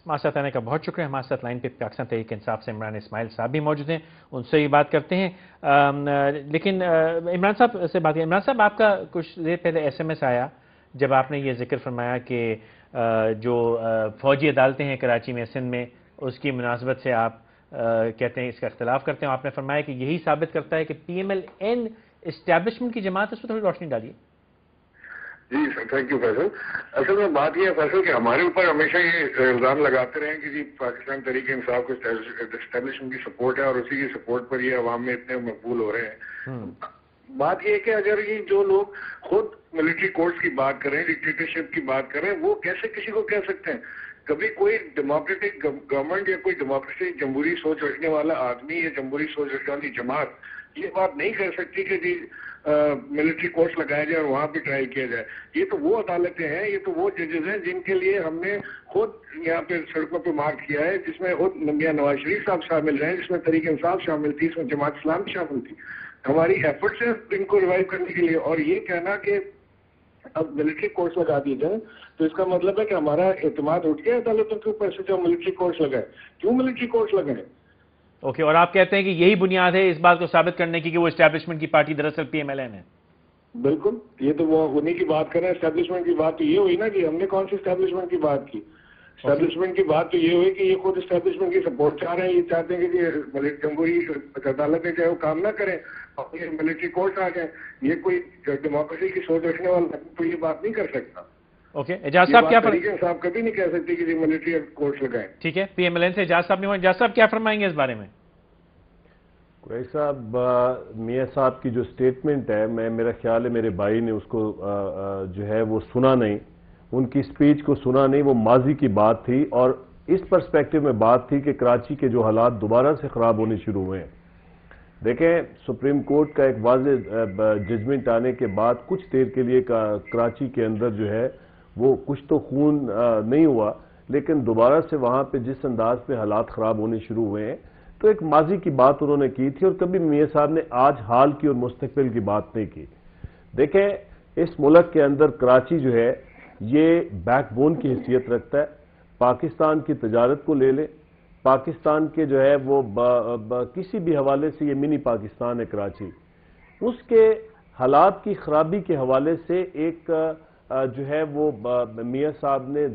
ہمارے ساتھ آنے کا بہت شکریہ. ہمارے ساتھ لائن پہ پاکستان تحریک انصاف سے عمران اسماعیل صاحب بھی موجود ہیں, ان سے ہی بات کرتے ہیں. لیکن عمران صاحب سے بات کریں. عمران صاحب, آپ کا کچھ دیر پہلے ایس ایم ایس آیا جب آپ نے یہ ذکر فرمایا کہ جو فوجی عدالتیں ہیں کراچی میں, سندھ میں, اس کی مناسبت سے آپ کہتے ہیں اس کا اختلاف کرتے ہیں. آپ نے فرمایا کہ یہی ثابت کرتا ہے کہ P M L N establishment کی جماعت. اس پر تھوڑی روشنی ڈالیے. جی تھینک یو فیصل. اصل میں بات یہ ہے فیصل کہ ہمارے اوپر ہمیشہ یہ الزام لگاتے رہے کہ جی پاکستان تحریک انصاف کو اسٹیبلشمنٹ کی سپورٹ ہے اور اسی کی سپورٹ پر یہ عوام میں اتنے مقبول ہو رہے ہیں. بات یہ ہے کہ اگر یہ جو لوگ خود ملٹری کورٹس کی بات کریں, ڈکٹیٹرشپ کی بات کریں, وہ کیسے کسی کو کہہ سکتے ہیں؟ کبھی کوئی ڈیموکریٹک گورنمنٹ یا کوئی ڈیموکریسی جمہوری سوچ رکھنے والا آدمی یا جمہوری سوچ رکھنے والی جماعت یہ بات نہیں کر سکتی کہ جی ملٹری کورٹس لگایا جائے اور وہاں پہ ٹرائل کیا جائے. یہ تو وہ عدالتیں ہیں, یہ تو وہ ججز ہیں جن کے لیے ہم نے خود یہاں پہ سڑکوں پہ مارک کیا ہے, جس میں خود میاں نواز شریف صاحب شامل رہے, جس میں تحریک انصاف شامل تھی, اس میں جماعت اسلامی شامل تھی. ہماری ایفرٹس ہیں ان کو ریوائیو کرنے کے لیے. اور یہ کہنا کہ اب ملٹری کورٹس لگا دیے جائیں تو اس کا مطلب ہے کہ ہمارا اعتماد اٹھ گیا عدالتوں کے اوپر سے جو ملٹری کورٹس لگائے. کیوں ملٹری کورٹس لگائے؟ اوکے, اور آپ کہتے ہیں کہ یہی بنیاد ہے اس بات کو ثابت کرنے کی کہ وہ اسٹیبلشمنٹ کی پارٹی دراصل پی ایم ایل این ہے. بالکل, یہ تو وہ انہیں کی بات کر رہے ہیں. اسٹیبلشمنٹ کی بات تو یہ ہوئی نا کہ ہم نے کون سی اسٹیبلشمنٹ کی بات کی. اسٹیبلشمنٹ کی بات تو یہ ہوئی کہ یہ خود اسٹیبلشمنٹ کی سپورٹ چاہ رہے ہیں. یہ چاہتے ہیں کہ جمہوری عدالتیں چاہے وہ کام نہ کریں اور یہ ملٹری کورٹ آ جائیں. یہ کوئی ڈیموکریسی کی سوچ رکھنے والا تو یہ بات نہیں کر سکتا. اوکے, اعجاز صاحب کیا صاحب کبھی نہیں کہہ سکتے کہ ملٹری کورٹس لگائیں. ٹھیک ہے, پی ایم ایل این سے اعجاز صاحب نہیں ہوئے. اعجاز صاحب کیا فرمائیں گے اس بارے میں؟ قریشی صاحب, میاں صاحب کی جو سٹیٹمنٹ ہے, میرا خیال ہے میرے بھائی نے اس کو جو ہے وہ سنا نہیں, ان کی سپیچ کو سنا نہیں. وہ ماضی کی بات تھی اور اس پرسپیکٹو میں بات تھی کہ کراچی کے جو حالات دوبارہ سے خراب ہونے شروع ہوئے ہیں. دیکھیں, سپریم کورٹ کا ایک واضح ججمنٹ آنے کے بعد کچھ دیر کے لیے کراچی کے اندر جو ہے وہ کچھ تو خون نہیں ہوا, لیکن دوبارہ سے وہاں پہ جس انداز پہ حالات خراب ہونے شروع ہوئے ہیں تو ایک ماضی کی بات انہوں نے کی تھی اور کبھی میاں صاحب نے آج حال کی اور مستقبل کی بات نہیں کی. دیکھیں, اس ملک کے اندر کراچی جو ہے یہ بیک بون کی حیثیت رکھتا ہے. پاکستان کی تجارت کو لے لیں, پاکستان کے جو ہے وہ کسی بھی حوالے سے یہ منی پاکستان ہے کراچی. اس کے حالات کی خرابی کے حوالے سے ایک جو ہے وہ میاں صاحب نے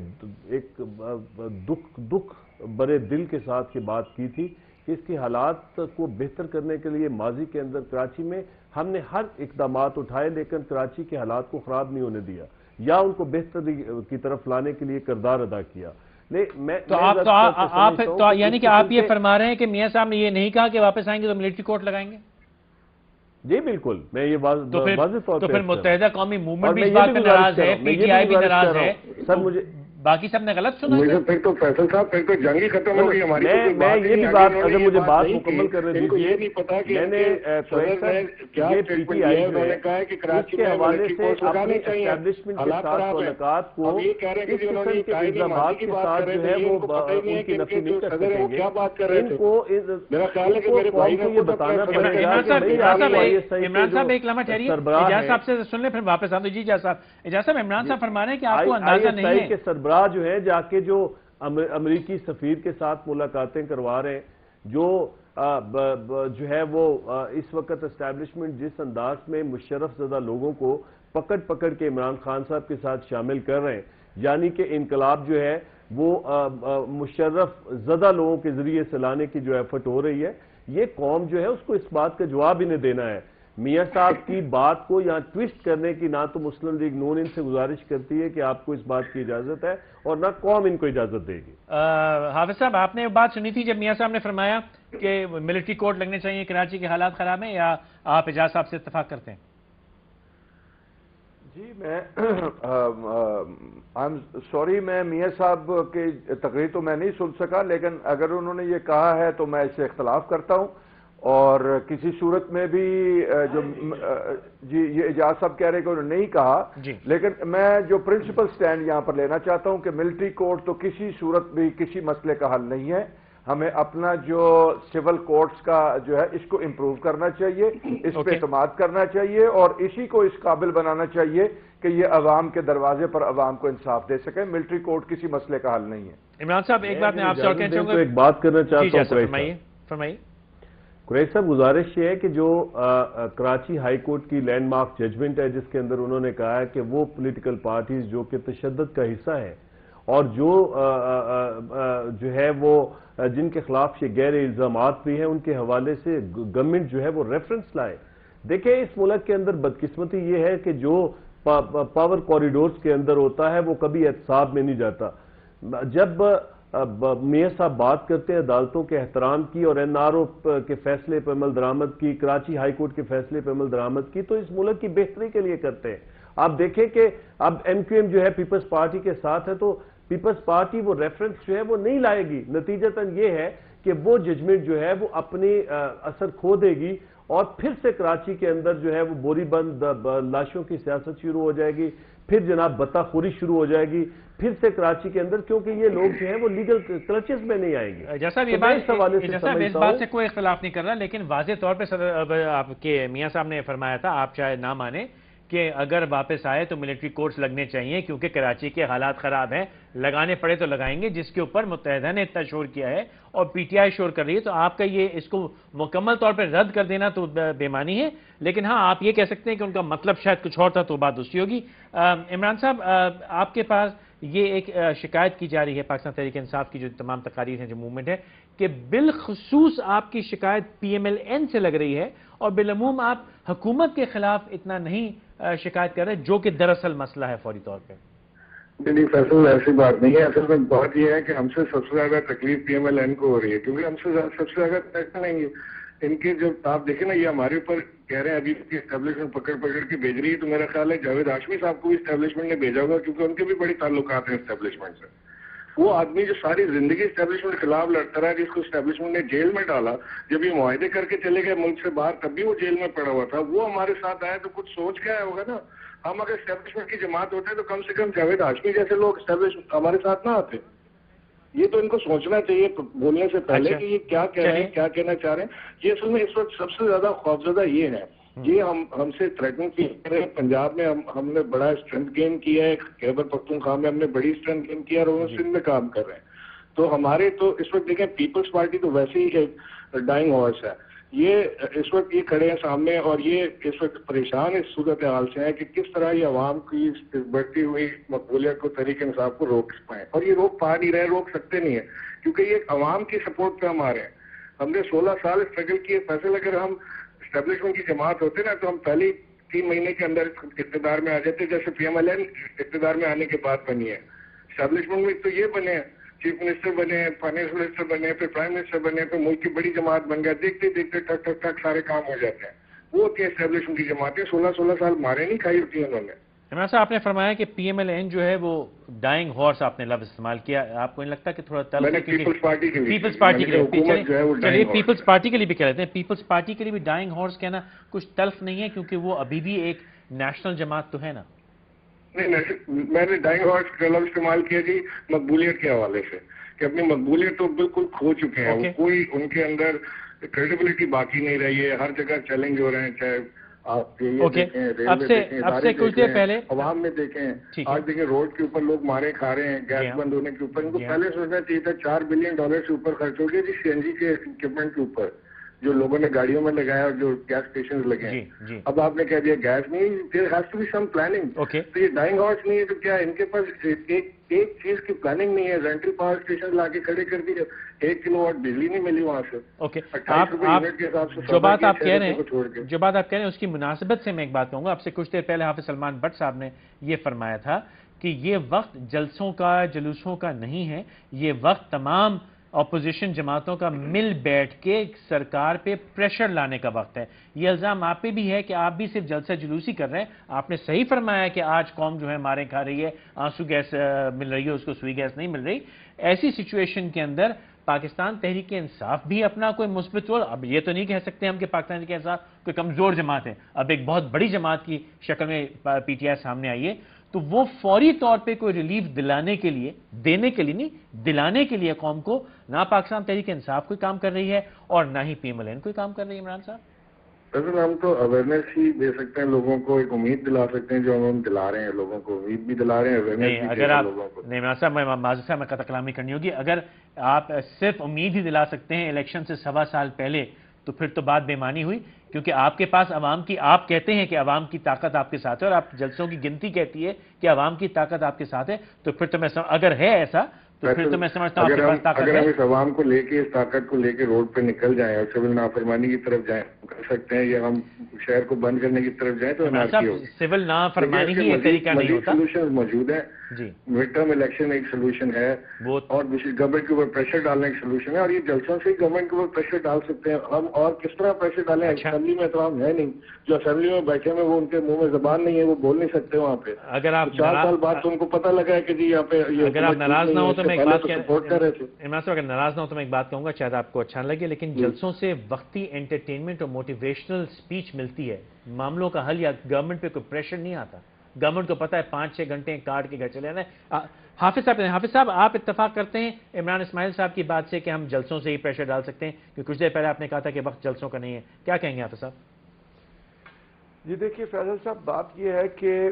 ایک دکھ بڑے دل کے ساتھ یہ بات کی تھی کہ اس کی حالات کو بہتر کرنے کے لیے ماضی کے اندر کراچی میں ہم نے ہر اقدامات اٹھائے, لیکن کراچی کے حالات کو خراب نہیں ہونے دیا یا ان کو بہتر کی طرف لانے کے لیے کردار ادا کیا. تو یعنی کہ آپ یہ فرما رہے ہیں کہ میاں صاحب نے یہ نہیں کہا کہ واپس آئیں گے تو ملٹری کورٹ لگائیں گے؟ جی بالکل, میں یہ واضح طور پہ. تو پھر متحدہ قومی موومنٹ بھی اس بات پہ ناراض ہے, پی ٹی آئی بھی ناراض ہے. سر مجھے باقی سب نے غلط سنا. پھر تو فیصل صاحب پھر تو جنگ ہی ختم ہو گئی ہماری. میں یہ بھی بات, اگر مجھے بات مکمل کرنے دیجیے, یہ نہیں پتا کہ میں نے یہ پی ٹی آئی جو ہے اس کے حوالے سے اپنی اسٹیبلشمنٹ کے ساتھ تعلقات کو اس قسم کے الزامات کے ساتھ جو ہے وہ ان کی نفی نہیں کر سکیں گے. ان کو قوم کو یہ بتانا پڑے گا. عمران صاحب ایک لمحہ ٹھہریے, اعجاز صاحب سے سن لیں پھر واپس آتے. جی اعجاز صاحب, عمران صاحب فرما رہے ہیں کہ آپ کو اندازہ نہیں ہے کہ سربراہ جو ہے جا کے جو امریکی سفیر کے ساتھ ملاقاتیں کروا رہے ہیں, جو ہے وہ اس وقت اسٹیبلشمنٹ جس انداز میں مشرف زدہ لوگوں کو پکڑ کے عمران خان صاحب کے ساتھ شامل کر رہے ہیں, یعنی کہ انقلاب جو ہے وہ مشرف زدہ لوگوں کے ذریعے سے لانے کی جو ایفرٹ ہو رہی ہے, یہ قوم جو ہے اس کو اس بات کا جواب ہی نہیں دینا ہے. میاں صاحب کی بات کو یہاں ٹویسٹ کرنے کی نہ تو مسلم لیگ نون ان سے گزارش کرتی ہے کہ آپ کو اس بات کی اجازت ہے اور نہ قوم ان کو اجازت دے گی. حافظ صاحب, آپ نے بات سنی تھی جب میاں صاحب نے فرمایا کہ ملٹری کورٹ لگنے چاہیے, کراچی کے حالات خراب ہیں, یا آپ اعجاز صاحب سے اتفاق کرتے ہیں؟ جی سوری, میں میاں صاحب کی تقریر تو میں نہیں سن سکا, لیکن اگر انہوں نے یہ کہا ہے تو میں اس سے اختلاف کرتا ہوں. اور کسی صورت میں بھی جی یہ اعجاز صاحب کہہ رہے کہ انہوں نے نہیں کہا, لیکن میں جو پرنسپل سٹینڈ یہاں پر لینا چاہتا ہوں کہ ملٹری کورٹ تو کسی صورت بھی کسی مسئلے کا حل نہیں ہے. ہمیں اپنا جو سول کورٹس کا جو ہے اس کو امپروو کرنا چاہیے, اس پہ اعتماد کرنا چاہیے اور اسی کو اس قابل بنانا چاہیے کہ یہ عوام کے دروازے پر عوام کو انصاف دے سکیں. ملٹری کورٹ کسی مسئلے کا حل نہیں ہے. عمران صاحب ایک بات میں آپ سے اور کہنا چاہوں گا، ایک بات کرنا چاہتا ہوں، فرمائیے فرمائیے۔ قریش صاحب گزارش یہ ہے کہ جو کراچی ہائی کورٹ کی لینڈ مارک ججمنٹ ہے جس کے اندر انہوں نے کہا ہے کہ وہ پولیٹیکل پارٹیز جو کہ تشدد کا حصہ ہے اور جو ہے وہ جن کے خلاف یہ غیر الزامات بھی ہیں ان کے حوالے سے گورنمنٹ جو ہے وہ ریفرنس لائے۔ دیکھیں اس ملک کے اندر بدقسمتی یہ ہے کہ جو پاور کوریڈورز کے اندر ہوتا ہے وہ کبھی احتساب میں نہیں جاتا۔ جب میاں صاحب بات کرتے ہیں عدالتوں کے احترام کی اور این آر او کے فیصلے پر عمل درآمد کی، کراچی ہائی کورٹ کے فیصلے پر عمل درآمد کی، تو اس ملک کی بہتری کے لیے کرتے ہیں۔ آپ دیکھیں کہ اب ایم کیو ایم جو ہے پیپلز پارٹی کے ساتھ ہے تو پیپلز پارٹی وہ ریفرنس جو ہے وہ نہیں لائے گی۔ نتیجتاً یہ ہے کہ وہ ججمنٹ جو ہے وہ اپنی اثر کھو دے گی اور پھر سے کراچی کے اندر جو ہے وہ بوری بند لاشوں کی سیاست شروع ہو جائے گی، پھر جناب بتا خوری شروع ہو جائے گی پھر سے کراچی کے اندر، کیونکہ یہ لوگ جو ہیں وہ لیگل کلچز میں نہیں آئیں گے۔ جیسا اس بات سے کوئی اختلاف نہیں کر رہا، لیکن واضح طور پہ آپ کے میاں صاحب نے فرمایا تھا، آپ شاید نہ مانیں، کہ اگر واپس آئے تو ملٹری کورٹس لگنے چاہیے کیونکہ کراچی کے حالات خراب ہیں، لگانے پڑے تو لگائیں گے، جس کے اوپر متحدہ نے اتنا شور کیا ہے اور پی ٹی آئی شور کر رہی ہے۔ تو آپ کا یہ اس کو مکمل طور پہ رد کر دینا تو بے معنی ہے، لیکن ہاں آپ یہ کہہ سکتے ہیں کہ ان کا مطلب شاید کچھ اور تھا، تو بات دوسری ہوگی۔ عمران صاحب آپ کے پاس یہ ایک شکایت کی جا رہی ہے پاکستان تحریک انصاف کی جو تمام تقاریر ہیں، جو موومنٹ ہے، کہ بالخصوص آپ کی شکایت پی ایم ایل این سے لگ رہی ہے اور بالعموم آپ حکومت کے خلاف اتنا نہیں شکایت کر رہے، جو کہ دراصل مسئلہ ہے فوری طور پہ۔ نہیں فیصل ایسی بات نہیں ہے، اصل میں بات یہ ہے کہ ہم سے سب سے زیادہ تکلیف پی ایم ایل این کو ہو رہی ہے، کیونکہ ہم سے سب سے زیادہ پیسہ نہیں ہے ان کے۔ جب آپ دیکھیں نا یہ ہمارے اوپر کہہ رہے ہیں ابھی اسٹیبلشمنٹ پکڑ کے بھیج رہی ہے، تو میرا خیال ہے جاوید ہاشمی صاحب کو بھی اسٹیبلشمنٹ نے بھیجا ہوگا، کیونکہ ان کے بھی بڑے تعلقات ہیں اسٹیبلشمنٹ سے۔ وہ آدمی جو ساری زندگی اسٹیبلشمنٹ کے خلاف لڑتا رہا، جس کو اسٹیبلشمنٹ نے جیل میں ڈالا، جب یہ معاہدے کر کے چلے گئے ملک سے باہر تب بھی وہ جیل میں پڑا ہوا تھا، وہ ہمارے ساتھ آیا تو کچھ سوچ کے آیا ہوگا نا۔ ہم اگر اسٹیبلشمنٹ کی جماعت ہوتے تو کم سے کم جاوید ہاشمی جیسے لوگ اسٹیبلشمنٹ ہمارے ساتھ نہ آتے۔ یہ تو ان کو سوچنا چاہیے بولنے سے پہلے کہ یہ کیا کہہ رہے ہیں، کیا کہنا چاہ رہے ہیں۔ یہ اصل میں اس وقت سب سے زیادہ خوفزدہ یہ ہے، یہ ہم سے تھریٹن کیا رہے ہیں۔ پنجاب میں ہم نے بڑا اسٹرینتھ گین کیا ہے، خیبر پختونخوا میں ہم نے بڑی اسٹرینتھ گین کیا اور وہ سندھ میں کام کر رہے ہیں۔ تو ہمارے تو اس وقت دیکھیں پیپلز پارٹی تو ویسے ہی ایک ڈائنگ ہارس ہے، یہ اس وقت یہ کھڑے ہیں سامنے اور یہ اس وقت پریشان اس صورتحال سے ہیں کہ کس طرح یہ عوام کی بڑھتی ہوئی مقبولیت کو تحریک انصاف کو روک پائیں، اور یہ روک پا نہیں رہے، روک سکتے نہیں ہیں، کیونکہ یہ ایک عوام کی سپورٹ پہ ہم آ رہے ہیں۔ ہم نے 16 سال اسٹرگل کیے، فیصل اگر ہم اسٹیبلشمنٹ کی جماعت ہوتے نا تو ہم پہلی 3 مہینے کے اندر اقتدار میں آ جاتے، جیسے پی ایم ایل این اقتدار میں آنے کے بعد بنی ہے۔ اسٹیبلشمنٹ میں تو یہ بنے ہیں، چیف منسٹر بنے، فائنانس منسٹر بنے، پھر پرائم منسٹر بنے، پھر ملک کی بڑی جماعت بن گیا، دیکھتے دیکھتے ٹک ٹک ٹک سارے کام ہو جاتے ہیں۔ وہ ہوتی ہے اسٹیبلشمنٹ کی جماعتیں، 16 سال مارے نہیں کھائی ہوتی ہیں انہوں نے۔ عمران صاحب آپ نے فرمایا کہ پی ایم ایل این جو ہے وہ ڈائنگ ہارس آپ نے لفظ استعمال کیا، آپ کو نہیں لگتا کہ تھوڑا تلخ ہے؟ پیپلز پارٹی کے لیے پیپلز پارٹی کے لیے چلیے پیپلز پارٹی کے لیے بھی کہہ لیتے ہیں، پیپلز پارٹی کے لیے بھی ڈائنگ ہارس کہنا کچھ تلخ نہیں ہے، کیونکہ وہ ابھی بھی ایک نیشنل جماعت تو ہے نا؟ نہیں، میں نے ڈائنگ ہارس کا لفظ استعمال کیا جی مقبولیت کے حوالے سے، کہ اپنی مقبولیت تو بالکل کھو چکے ہیں، وہ کوئی ان کے اندر کریڈیبلٹی باقی نہیں رہی ہے، ہر جگہ چیلنج ہو رہے ہیں، چاہے آپ دیکھیں اب سے کچھ دیر پہلے عوام میں دیکھیں، آج دیکھیں روڈ کے اوپر لوگ مارے کھا رہے ہیں گیس بند ہونے کے اوپر۔ ان کو پہلے سوچنا چاہیے تھا $4 بلین سے اوپر خرچ ہو گیا جی سی این جی کے اکوپمنٹ کے اوپر جو لوگوں نے گاڑیوں میں لگایا اور جو گیس اسٹیشن لگے ہیں۔ اب آپ نے کہہ دیا گیس نہیں، there has to be some planning. تو یہ ڈائنگ ہارس نہیں ہے تو کیا ان کے پاس ایک چیز کی پلاننگ نہیں ہے؟ رینٹل پاور اسٹیشن لا کے کھڑے کر دیے، 1 کلو واٹ بجلی نہیں ملی وہاں سے۔ جو بات آپ کہہ رہے ہیں اس کی مناسبت سے میں ایک بات کہوں گا، آپ سے کچھ دیر پہلے حافظ سلمان بٹ صاحب نے یہ فرمایا تھا کہ یہ وقت جلسوں کا جلوسوں کا نہیں ہے، یہ وقت تمام اپوزیشن جماعتوں کا مل بیٹھ کے سرکار پہ پریشر لانے کا وقت ہے۔ یہ الزام آپ پہ بھی ہے کہ آپ بھی صرف جلسہ جلوسی کر رہے ہیں۔ آپ نے صحیح فرمایا کہ آج قوم جو ہے مارے کھا رہی ہے، آنسو گیس مل رہی ہے، اس کو سوئی گیس نہیں مل رہی۔ ایسی سچویشن کے اندر پاکستان تحریک انصاف بھی اپنا کوئی مثبت رول، اب یہ تو نہیں کہہ سکتے ہم کہ پاکستان تحریک انصاف کوئی کمزور جماعت ہے، اب ایک بہت بڑی جماعت کی شکل میں پی ٹی آئی سامنے آئی ہے، تو وہ فوری طور پہ کوئی ریلیف دلانے کے لیے، دینے کے لیے نہیں، دلانے کے لیے قوم کو، نہ پاکستان تحریک انصاف کوئی کام کر رہی ہے اور نہ ہی پی ایم ایل این کوئی کام کر رہی ہے۔ عمران صاحب فیصل ہم تو اویئرنیس ہی دے سکتے ہیں لوگوں کو, ایک امید دلا سکتے ہیں جو ہم دلا رہے ہیں لوگوں کو, امید بھی دلا رہے ہیں, اویئرنیس بھی دے رہے ہیں لوگوں کو. نہیں عمران صاحب, معذرت صاحب میں قطع کلامی کرنی ہوگی, اگر آپ صرف امید ہی دلا سکتے ہیں الیکشن سے 1.25 سال پہلے تو پھر تو بات بے معنی ہوئی, کیونکہ آپ کے پاس عوام کی, آپ کہتے ہیں کہ عوام کی طاقت آپ کے ساتھ ہے اور آپ جلسوں کی گنتی کہتی ہے کہ عوام کی طاقت آپ کے ساتھ ہے, تو پھر تو میں اگر ہے ایسا تو پھر تو میں سمجھتا ہوں آپ کے پاس طاقت ہے. اگر ہم اس عوام کو لے کے, اس طاقت کو لے کے روڈ پہ نکل جائیں اور سول نافرمانی کی طرف جائیں, کر سکتے ہیں, یا ہم شہر کو بند کرنے کی طرف جائیں تو انارکی ہوگی. سول نافرمانی ہی ایک طریقہ نہیں ہوتا. سولوشن موجود ہے جی, مڈ ٹرم الیکشن ایک سولوشن ہے, اور دوسری گورنمنٹ کے اوپر پریشر ڈالنا ایک سولوشن ہے, اور یہ جلسوں سے ہی گورنمنٹ کے اوپر پریشر ڈال سکتے ہیں ہم. اور کس طرح پریشر ڈالیں؟ اسمبلی میں تو ہم ہے نہیں, جو اسمبلی میں بیٹھے ہیں وہ ان کے منہ میں زبان نہیں ہے, وہ بول نہیں سکتے وہاں پہ. اگر آپ 4 سال بعد تو ان کو پتہ لگا ہے کہ جی یہاں پہ, اگر آپ ناراض نہ ہو تو میں ایک بات سپورٹ کر رہے تھے. عمران صاحب اگر ناراض نہ ہو تو میں ایک بات کہوں گا, شاید آپ کو اچھا لگے, لیکن جلسوں سے وقتی انٹرٹینمنٹ اور موٹیویشنل سپیچ ملتی ہے, معاملوں کا حل یا گورنمنٹ پہ کوئی پریشر نہیں آتا. گورنمنٹ کو پتا ہے 5-6 گھنٹے کاٹ کے گھر چلے جانا ہے. حافظ صاحب آپ اتفاق کرتے ہیں عمران اسماعیل صاحب کی بات سے کہ ہم جلسوں سے ہی پریشر ڈال سکتے ہیں, کیونکہ کچھ دیر پہلے آپ نے کہا تھا کہ وقت جلسوں کا نہیں ہے, کیا کہیں گے حافظ صاحب؟ جی دیکھیے فیصل صاحب, بات یہ ہے کہ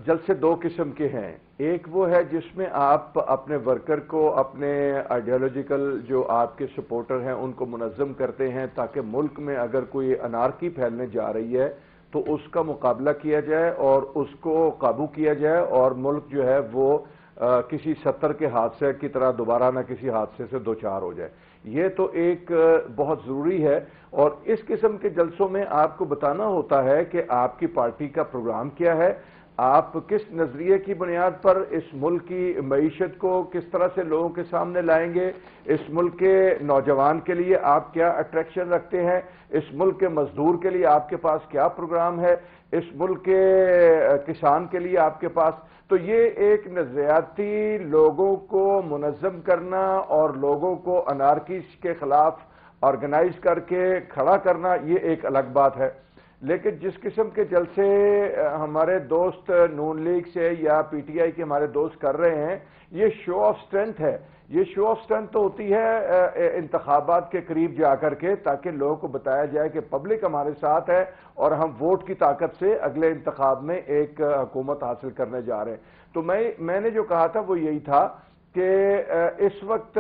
جلسے 2 قسم کے ہیں. ایک وہ ہے جس میں آپ اپنے ورکر کو, اپنے آئیڈیالوجیکل جو آپ کے سپورٹر ہیں ان کو منظم کرتے ہیں تاکہ ملک میں اگر کوئی انارکی پھیلنے جا رہی ہے تو اس کا مقابلہ کیا جائے اور اس کو قابو کیا جائے, اور ملک جو ہے وہ کسی 70 کے حادثے کی طرح دوبارہ نہ کسی حادثے سے دوچار ہو جائے. یہ تو ایک بہت ضروری ہے, اور اس قسم کے جلسوں میں آپ کو بتانا ہوتا ہے کہ آپ کی پارٹی کا پروگرام کیا ہے, آپ کس نظریے کی بنیاد پر اس ملک کی معیشت کو کس طرح سے لوگوں کے سامنے لائیں گے, اس ملک کے نوجوان کے لیے آپ کیا اٹریکشن رکھتے ہیں, اس ملک کے مزدور کے لیے آپ کے پاس کیا پروگرام ہے, اس ملک کے کسان کے لیے آپ کے پاس. تو یہ ایک نظریاتی لوگوں کو منظم کرنا اور لوگوں کو انارکی کے خلاف آرگنائز کر کے کھڑا کرنا, یہ ایک الگ بات ہے. لیکن جس قسم کے جلسے ہمارے دوست نون لیگ سے یا پی ٹی آئی کے ہمارے دوست کر رہے ہیں, یہ شو آف سٹرینتھ ہے. یہ شو آف سٹرینتھ تو ہوتی ہے انتخابات کے قریب جا کر کے, تاکہ لوگوں کو بتایا جائے کہ پبلک ہمارے ساتھ ہے اور ہم ووٹ کی طاقت سے اگلے انتخاب میں ایک حکومت حاصل کرنے جا رہے ہیں. تو میں نے جو کہا تھا وہ یہی تھا کہ اس وقت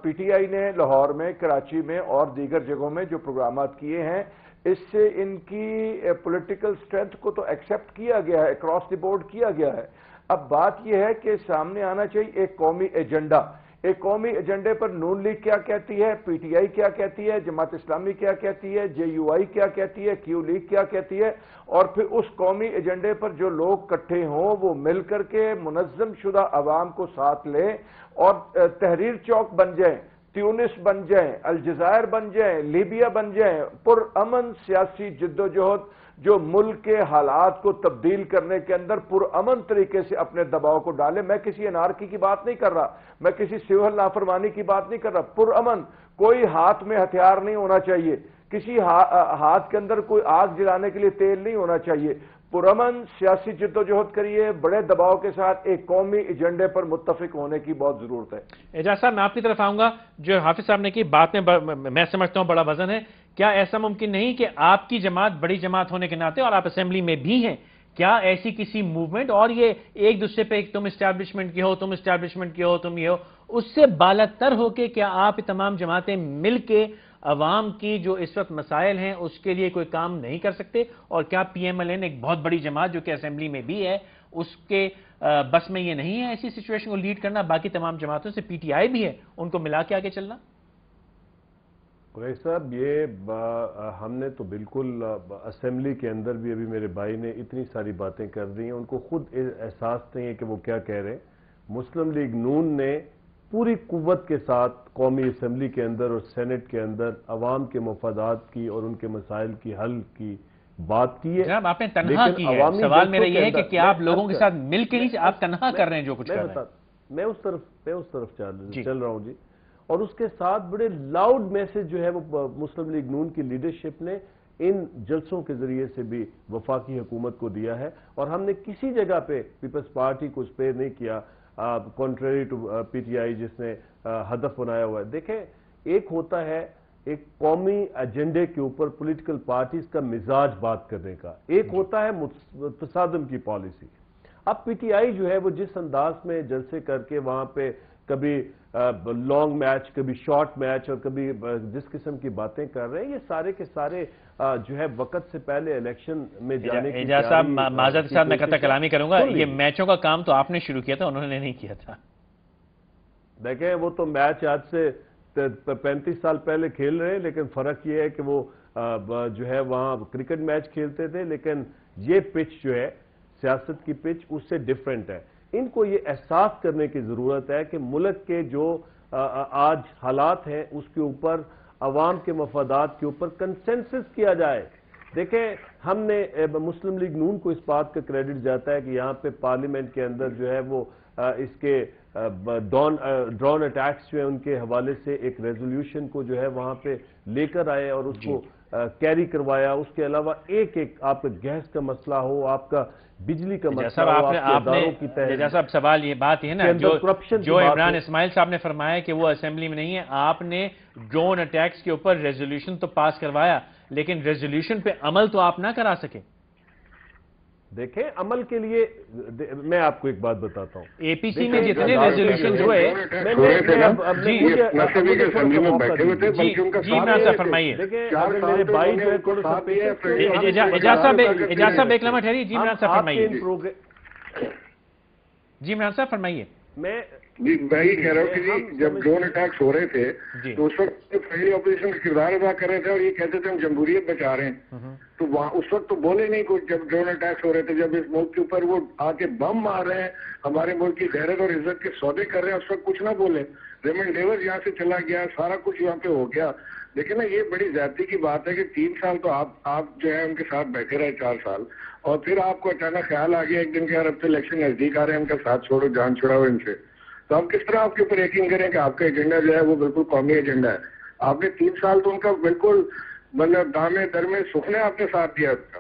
پی ٹی آئی نے لاہور میں, کراچی میں اور دیگر جگہوں میں جو پروگرامات کیے ہیں, اس سے ان کی پولیٹیکل سٹرینتھ کو تو ایکسیپٹ کیا گیا ہے, اکراس دی بورڈ کیا گیا ہے. اب بات یہ ہے کہ سامنے آنا چاہیے ایک قومی ایجنڈا. ایک قومی ایجنڈے پر نون لیگ کیا کہتی ہے, پی ٹی آئی کیا کہتی ہے, جماعت اسلامی کیا کہتی ہے, جے یو آئی کیا کہتی ہے, کیو لیگ کیا کہتی ہے, اور پھر اس قومی ایجنڈے پر جو لوگ اکٹھے ہوں وہ مل کر کے منظم شدہ عوام کو ساتھ لیں اور تحریر چوک بن جائیں, تیونس بن جائیں, الجزائر بن جائیں, لیبیا بن جائیں, پرامن سیاسی جدوجہد جو ملک کے حالات کو تبدیل کرنے کے اندر پرامن طریقے سے اپنے دباؤ کو ڈالے. میں کسی انارکی کی بات نہیں کر رہا, میں کسی سول نافرمانی کی بات نہیں کر رہا. پرامن, کوئی ہاتھ میں ہتھیار نہیں ہونا چاہیے, کسی ہاتھ کے اندر کوئی آگ جلانے کے لیے تیل نہیں ہونا چاہیے. پرامن سیاسی جدوجہد کریے, بڑے دباؤ کے ساتھ ایک قومی ایجنڈے پر متفق ہونے کی بہت ضرورت ہے. اعجاز صاحب میں آپ کی طرف آؤں گا. جو حافظ صاحب نے کی بات میں سمجھتا ہوں بڑا وزن ہے. کیا ایسا ممکن نہیں کہ آپ کی جماعت بڑی جماعت ہونے کے ناطے, اور آپ اسمبلی میں بھی ہیں, کیا ایسی کسی موومنٹ, اور یہ ایک دوسرے پہ تم اسٹیبلشمنٹ کی ہو, تم اسٹیبلشمنٹ کی ہو, تم یہ ہو, اس سے بالاتر ہو کے کیا آپ تمام جماعتیں مل کے عوام کی جو اس وقت مسائل ہیں اس کے لیے کوئی کام نہیں کر سکتے؟ اور کیا پی ایم ایل این ایک بہت بڑی جماعت جو کہ اسمبلی میں بھی ہے, اس کے بس میں یہ نہیں ہے ایسی سچویشن کو لیڈ کرنا؟ باقی تمام جماعتوں سے پی ٹی آئی بھی ہے, ان کو ملا کے آگے چلنا. قریش صاحب, یہ ہم نے تو بالکل اسمبلی کے اندر بھی, ابھی میرے بھائی نے اتنی ساری باتیں کر دی ہیں, ان کو خود احساس نہیں ہے کہ وہ کیا کہہ رہے ہیں. مسلم لیگ نون نے پوری قوت کے ساتھ قومی اسمبلی کے اندر اور سینٹ کے اندر عوام کے مفادات کی اور ان کے مسائل کی حل کی بات کی ہے. جناب آپ نے تنہا کی ہے, سوال میرا یہ ہے کہ کیا آپ لوگوں کے ساتھ مل کے نہیں, آپ تنہا کر رہے ہیں جو کچھ کر رہے ہیں؟ میں اس طرف چل رہا ہوں جی. اور اس کے ساتھ بڑے لاؤڈ میسج جو ہے وہ مسلم لیگ نون کی لیڈرشپ نے ان جلسوں کے ذریعے سے بھی وفاقی حکومت کو دیا ہے, اور ہم نے کسی جگہ پہ پیپلز پارٹی کو اسپیئر نہیں کیا, contrary to P T I جس نے ہدف بنایا ہوا ہے. دیکھیں, ایک ہوتا ہے ایک قومی ایجنڈے کے اوپر پولیٹیکل پارٹیز کا مزاج بات کرنے کا، ایک ہوتا ہے تصادم کی پالیسی۔ اب پی ٹی آئی جو ہے وہ جس انداز میں جلسے کر کے وہاں پہ کبھی لانگ میچ، کبھی شارٹ میچ، اور کبھی جس قسم کی باتیں کر رہے ہیں، یہ سارے کے سارے جو ہے وقت سے پہلے الیکشن میں جانے کی اعجاز صاحب معذرت کے ساتھ میں قطع کلامی کروں گا، یہ میچوں کا کام تو آپ نے شروع کیا تھا، انہوں نے نہیں کیا تھا۔ دیکھیں وہ تو میچ آج سے 35 سال پہلے کھیل رہے ہیں، لیکن فرق یہ ہے کہ وہ جو ہے وہاں کرکٹ میچ کھیلتے تھے، لیکن یہ پچ جو ہے سیاست کی پچ اس سے ڈیفرنٹ ہے۔ ان کو یہ احساس کرنے کی ضرورت ہے کہ ملک کے جو آج حالات ہیں اس کے اوپر عوام کے مفادات کے اوپر کنسنسس کیا جائے۔ دیکھیں ہم نے مسلم لیگ نون کو اس بات کا کریڈٹ جاتا ہے کہ یہاں پہ پارلیمنٹ کے اندر جو ہے وہ اس کے ڈرون اٹیکس جو ہے ان کے حوالے سے ایک ریزولوشن کو جو ہے وہاں پہ لے کر آئے اور اس کو کیری کروایا۔ اس کے علاوہ ایک آپ کا گیس کا مسئلہ ہو، آپ کا بجلی کا مسئلہ ہو، آپ کے اداروں کی جیسا صاحب سوال یہ بات ہے نا جو عمران اسماعیل صاحب نے فرمایا کہ وہ اسمبلی میں نہیں ہے، آپ نے ڈرون اٹیکس کے اوپر ریزولوشن تو پاس کروایا لیکن ریزولوشن پہ عمل تو آپ نہ کرا سکے۔ دیکھیں عمل کے لیے میں آپ کو ایک بات بتاتا ہوں، اے پی سی میں جتنے ریزولوشن ہوئے فرمائیے اعجاز صاحب ایک لمحہ ٹھہریے، جی عمران صاحب فرمائیے، جی عمران صاحب فرمائیے۔ جی میں یہ کہہ رہا ہوں کہ جی جب ڈرون اٹیکس ہو رہے تھے تو اس وقت پہلی اپوزیشن کا کردار ادا کر رہے تھے اور یہ کہتے تھے ہم جمہوریت بچا رہے ہیں، تو وہاں اس وقت تو بولے نہیں کچھ جب ڈرون اٹیکس ہو رہے تھے، جب اس ملک کے اوپر وہ آ کے بم مار رہے ہیں، ہمارے ملک کی غیرت اور عزت کے سودے کر رہے ہیں، اس وقت کچھ نہ بولے۔ ریمنڈ ڈیوس یہاں سے چلا گیا، سارا کچھ یہاں پہ ہو گیا، لیکن نا یہ بڑی زیادتی کی بات ہے کہ 3 سال تو آپ جو ہے ان کے ساتھ بیٹھے رہے، 4 سال، اور پھر آپ کو اچانک خیال آ گیا ایک دن کہ یار اب تو الیکشن نزدیک آ رہے ہیں، ان کا ساتھ چھوڑو، جان چھڑاؤ ان سے، تو ہم کس طرح آپ کے اوپر یقین کریں کہ آپ کا ایجنڈا جو ہے وہ بالکل قومی ایجنڈا ہے؟ آپ نے 3 سال تو ان کا بالکل مطلب دامے درمے سکھنے آپ نے ساتھ دیا، اس کا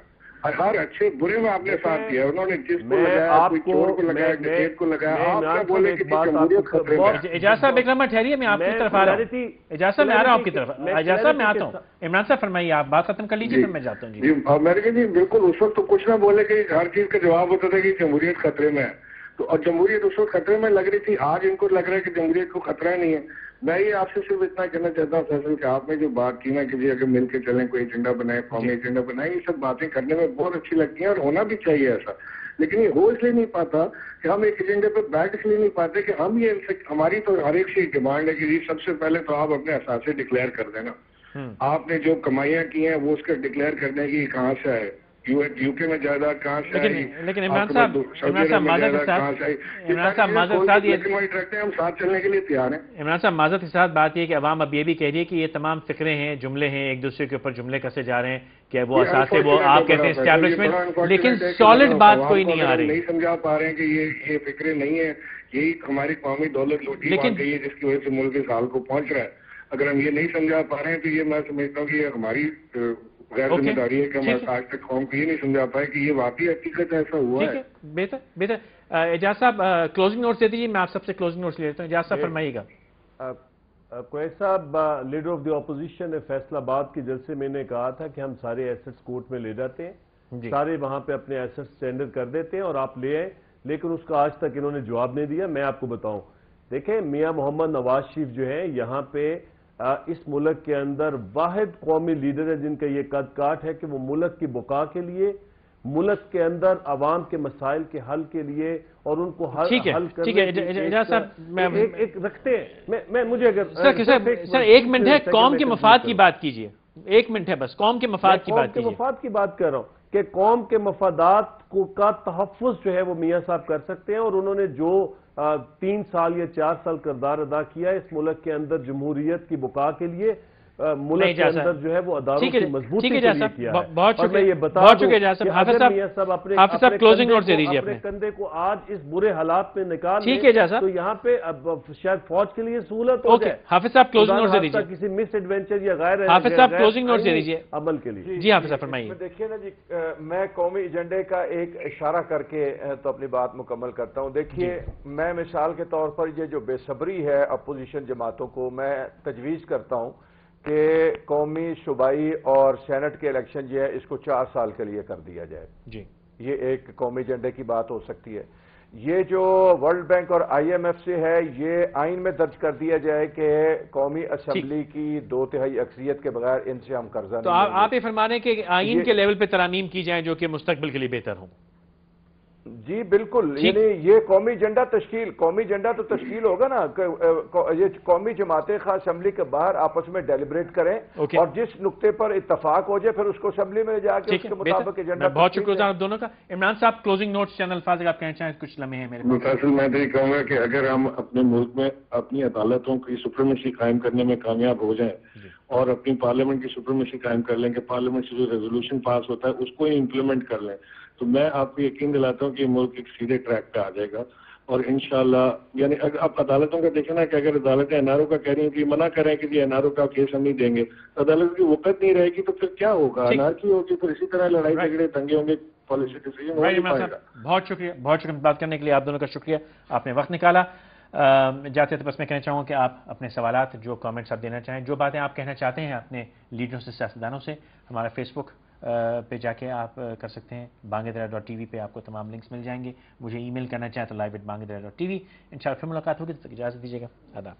ہر اچھے برے میں آپ نے ساتھ دیا، انہوں نے جس کو لگایا، کوئی چور کو لگایا، ڈکیت کو لگایا، آپ نے بولے کہ جمہوریت خطرے میں۔ اعجاز صاحب ایک لمحہ ٹھہریے، میں آپ کی طرف آ رہا ہوں، اعجاز صاحب میں آ رہا ہوں آپ کی طرف، اعجاز صاحب میں آتا ہوں، عمران صاحب فرمائیے، آپ بات ختم کر لیجیے پھر میں جاتا ہوں۔ جی میں نے کہا جی بالکل اس وقت تو کچھ نہ بولے کہ ہر چیز کا جواب ہوتا تھا کہ جمہوریت خطرے میں ہے، تو اور جمہوریت اس وقت خطرے میں لگ رہی تھی، آج ان کو لگ رہا ہے کہ جمہوریت کو خطرہ نہیں ہے۔ میں یہ آپ سے صرف اتنا کہنا چاہتا ہوں فیصل کہ آپ نے جو بات کی نا کہ جی اگر مل کے چلیں، کوئی ایجنڈا بنائیں، قومی ایجنڈا بنائیں، یہ سب باتیں کرنے میں بہت اچھی لگتی ہیں اور ہونا بھی چاہیے ایسا، لیکن یہ ہو اس لیے نہیں پاتا کہ ہم ایک ایجنڈے پہ بیٹھ اس لیے نہیں پاتے کہ ہم یہ ہماری تو ہر ایک سے ڈیمانڈ ہے کہ جی سب سے پہلے تو آپ اپنے اثاثے ڈکلیئر کر دینا، آپ نے جو کمائیاں کی ہیں وہ اس کا ڈکلیئر کر دیں کہ یہ کہاں سے آئے، یو کے میں جائیداد کہاں سے آئی، لیکن عمران صاحب ہم ساتھ چلنے کے لیے تیار ہیں۔ عمران صاحب معذرت کے ساتھ بات یہ کہ عوام اب یہ بھی کہہ رہی ہے کہ یہ تمام فکرے ہیں، جملے ہیں، ایک دوسرے کے اوپر جملے کسے جا رہے ہیں کہ وہ اثاثے، وہ آپ کہتے ہیں اسٹیبلشمنٹ، لیکن سالڈ بات کوئی نہیں آ رہی، نہیں سمجھا پا رہے ہیں کہ یہ فکرے نہیں ہیں، یہی ہماری قومی دولت لوٹی بات ہے جس کی وجہ سے ملک اس حال کو پہنچ رہا ہے۔ اگر ہم یہ نہیں سمجھا پا رہے ہیں تو یہ میں سمجھتا ہوں کہ یہ ہماری غیر ذمہ داری ہے کہ ہم آج تک قوم کو یہ نہیں سمجھا پائے کہ یہ واقعی حقیقت ایسا ہوا ہے۔ بہتر بہتر اعجاز صاحب کلوزنگ نوٹس دے دیجیے، میں آپ سب سے کلوزنگ نوٹس لے لیتا ہوں، اعجاز صاحب فرمائیے گا۔ کویت صاحب لیڈر آف دی اپوزیشن نے فیصل آباد کے جلسے میں نے کہا تھا کہ ہم سارے ایسٹس کورٹ میں لے جاتے ہیں، سارے وہاں پہ اپنے ایسٹس ٹینڈر کر دیتے ہیں اور آپ لے آئیں، لیکن اس کا آج تک انہوں نے جواب نہیں دیا۔ میں آپ کو بتاؤں، دیکھیں میاں محمد نواز شریف جو ہیں یہاں پہ اس ملک کے اندر واحد قومی لیڈر ہے جن کا یہ قد کاٹ ہے کہ وہ ملک کی بقا کے لیے، ملک کے اندر عوام کے مسائل کے حل کے لیے اور ان کو حل کرنے ایک رکھتے ہیں۔ میں مجھے اگر سر 1 منٹ ہے، قوم کے مفاد کی بات کیجئے، 1 منٹ ہے بس، قوم کے مفاد کی بات کیجئے۔ قوم کے مفاد کی بات کر رہا ہوں کہ قوم کے مفادات کا تحفظ جو ہے وہ میاں صاحب کر سکتے ہیں، اور انہوں نے جو 3 سال یا 4 سال کردار ادا کیا ہے اس ملک کے اندر جمہوریت کی بقا کے لیے، ملک کے اندر جو ہے وہ اداروں کی مضبوطی کے لیے کیا ہے۔ بہت اور میں یہ بتا دوں کہ اگر میاں صاحب اپنے کندھے کو آج اس برے حالات میں نکال لیں تو یہاں پہ شاید فوج کے لیے سہولت ہو جائے۔ حافظ صاحب کلوزنگ نوٹ دے دیجیے، کسی مس ایڈونچر یا غیر حافظ صاحب کلوزنگ نوٹ دے دیجیے عمل کے لیے۔ جی حافظ صاحب فرمائیے۔ دیکھیے نا جی، میں قومی ایجنڈے کا ایک اشارہ کر کے تو اپنی بات مکمل کرتا ہوں۔ دیکھیے میں مثال کے طور پر یہ جو بے صبری ہے اپوزیشن جماعتوں کو، میں تجویز کرتا ہوں کہ قومی صوبائی اور سینٹ کے الیکشن جو ہے اس کو 4 سال کے لیے کر دیا جائے. جی یہ ایک قومی ایجنڈے کی بات ہو سکتی ہے. یہ جو ورلڈ بینک اور آئی ایم ایف سے ہے یہ آئین میں درج کر دیا جائے کہ قومی اسمبلی کی 2/3 اکثریت کے بغیر ان سے ہم قرضہ تو نہیں لیں گے. آپ یہ فرما رہے ہیں کہ آئین کے لیول پہ ترامیم کی جائیں جو کہ مستقبل کے لیے بہتر ہوں. جی بالکل, یعنی یہ قومی ایجنڈا تو تشکیل ہوگا نا, یہ قومی جماعتیں خواہ اسمبلی کے باہر آپس میں ڈیلیبریٹ کریں اور جس نقطے پر اتفاق ہو جائے پھر اس کو اسمبلی میں جا کے اس کے مطابق ایجنڈا. بہت شکریہ آپ دونوں کا. عمران صاحب کلوزنگ نوٹس چند الفاظ اگر آپ کہنا چاہیں کچھ لمحے ہیں میرے پاس. فیصل میں تو یہ کہوں گا کہ اگر ہم اپنے ملک میں اپنی عدالتوں کی سپریمیسی قائم کرنے میں کامیاب ہو جائیں اور اپنی پارلیمنٹ کی سپریمیسی قائم کر لیں کہ پارلیمنٹ سے جو ریزولوشن پاس ہوتا ہے اس کو ہی امپلیمنٹ کر لیں تو میں آپ کو یقین دلاتا ہوں کہ یہ ملک ایک سیدھے ٹریک پہ آ جائے گا. اور انشاءاللہ یعنی اگر آپ عدالتوں کا دیکھیں نا کہ اگر عدالتیں این آر او کا کہہ رہی ہیں کہ منع کریں کہ این آر او کا کیس ہم نہیں دیں گے, عدالت کی وقت نہیں رہے گی تو پھر کیا ہوگا, انارکی ہوگی, پھر اسی طرح لڑائی جھگڑے دنگے ہوں گے, پالیسی ڈیسیژن ہو نہیں پائے گا. بہت شکریہ بات کرنے کے لیے آپ دونوں کا شکریہ, آپ نے وقت نکالا. جاتے تو بس میں کہنا چاہوں گا کہ آپ اپنے سوالات جو کامنٹس آپ دینا چاہیں جو باتیں آپ کہنا چاہتے ہیں اپنے لیڈروں سے سیاستدانوں سے ہمارا فیس بک پہ جا کے آپ کر سکتے ہیں. bangedera.tv پہ آپ کو تمام لنکس مل جائیں گے. مجھے ای میل کرنا چاہیں تو live@bangedera.tv. انشاءاللہ پھر ملاقات ہوگی, تب تک اجازت دیجیے گا. آداب.